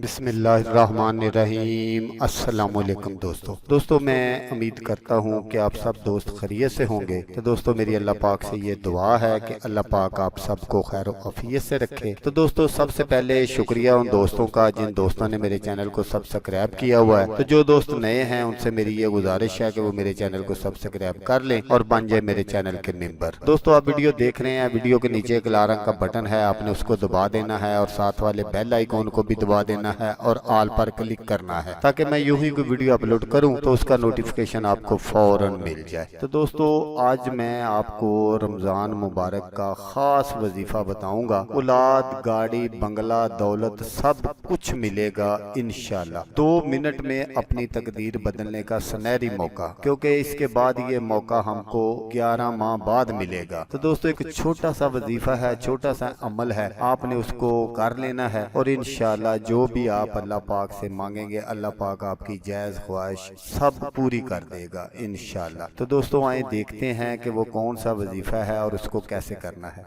بسم اللہ الرحمن الرحیم۔ السلام علیکم دوستو میں امید کرتا ہوں کہ آپ سب دوست خیریت سے ہوں گے۔ تو دوستو میری اللہ پاک سے یہ دعا ہے کہ اللہ پاک آپ سب کو خیر و عافیت سے رکھے۔ تو دوستو سب سے پہلے شکریہ ان دوستوں کا جن دوستوں نے میرے چینل کو سبسکرائب کیا ہوا ہے۔ تو جو دوست نئے ہیں ان سے میری یہ گزارش ہے کہ وہ میرے چینل کو سبسکرائب کر لیں اور بن جائے میرے چینل کے ممبر۔ دوستو آپ ویڈیو دیکھ رہے ہیں، ویڈیو کے نیچے ایک لال رنگ کا بٹن ہے، آپ نے اس کو دبا دینا ہے اور ساتھ والے بیل آئیکن کو بھی دبا دینا ہے اور آل پر کلک کرنا ہے تاکہ میں یوں ہی کوئی ویڈیو اپلوڈ کروں تو اس کا نوٹیفیکیشن آپ کو فوراً مل جائے۔ تو دوستو آج میں آپ کو رمضان مبارک کا خاص وظیفہ بتاؤں گا۔ اولاد، گاڑی، بنگلہ، دولت سب کچھ ملے گا انشاءاللہ۔ 2 منٹ میں اپنی تقدیر بدلنے کا سنہری موقع، کیونکہ اس کے بعد یہ موقع ہم کو 11 ماہ بعد ملے گا۔ تو دوستو ایک چھوٹا سا وظیفہ ہے، چھوٹا سا عمل ہے، آپ نے اس کو کر لینا ہے اور انشاءاللہ جو بھی آپ اللہ پاک سے مانگیں گے اللہ پاک آپ کی جائز خواہش سب پوری کر دے گا انشاءاللہ۔ تو دوستو آئیں دیکھتے ہیں کہ وہ کون سا وظیفہ ہے اور اس کو کیسے کرنا ہے۔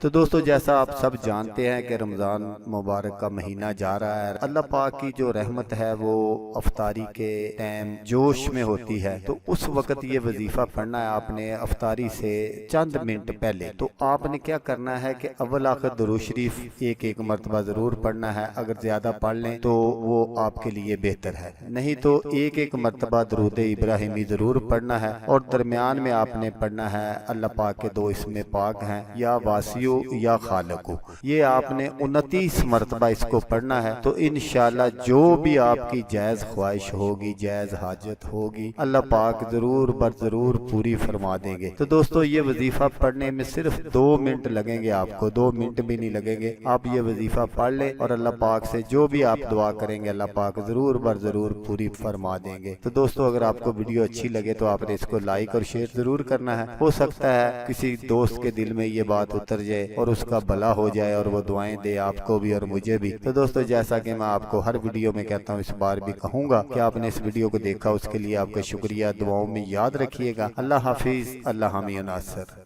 تو دوستو جیسا آپ سب جانتے ہیں کہ رمضان مبارک کا مہینہ جا رہا ہے، اللہ پاک کی جو رحمت ہے وہ افطاری کے ٹائم جوش میں ہوتی ہے۔ تو اس وقت یہ وظیفہ پڑھنا ہے آپ نے افطاری سے چند منٹ پہلے۔ تو آپ نے کیا کرنا ہے کہ اول آخر درود شریف ایک مرتبہ ضرور پڑھنا ہے، اگر زیادہ پڑھ لیں تو وہ آپ کے لیے بہتر ہے، نہیں تو ایک مرتبہ درود ابراہیمی ضرور پڑھنا ہے۔ اور درمیان میں آپ نے پڑھنا ہے اللہ پاک کے 2 اسم پاک ہیں، یا واسیع یا خالق، یہ آپ نے 29 مرتبہ اس کو پڑھنا ہے۔ تو انشاءاللہ جو بھی آپ کی جائز خواہش ہوگی، جائز حاجت ہوگی، اللہ پاک ضرور بر ضرور پوری فرما دیں گے۔ تو دوستو یہ وظیفہ پڑھنے میں صرف 2 منٹ لگیں گے، آپ کو 2 منٹ بھی نہیں لگیں گے۔ آپ یہ وظیفہ پڑھ لیں اور اللہ پاک سے جو بھی آپ دعا کریں گے اللہ پاک ضرور بر ضرور پوری فرما دیں گے۔ تو دوستو اگر آپ کو ویڈیو اچھی لگے تو آپ نے اس کو لائک اور شیئر ضرور کرنا ہے، ہو سکتا ہے کسی دوست کے دل میں یہ بات اتر جائے اور اس کا بھلا ہو جائے اور وہ دعائیں دے آپ کو بھی اور مجھے بھی۔ تو دوستو جیسا کہ میں آپ کو ہر ویڈیو میں کہتا ہوں، اس بار بھی کہوں گا کہ آپ نے اس ویڈیو کو دیکھا، اس کے لیے آپ کا شکریہ، دعاؤں میں یاد رکھیے گا۔ اللہ حافظ، اللہ حامی و ناصر۔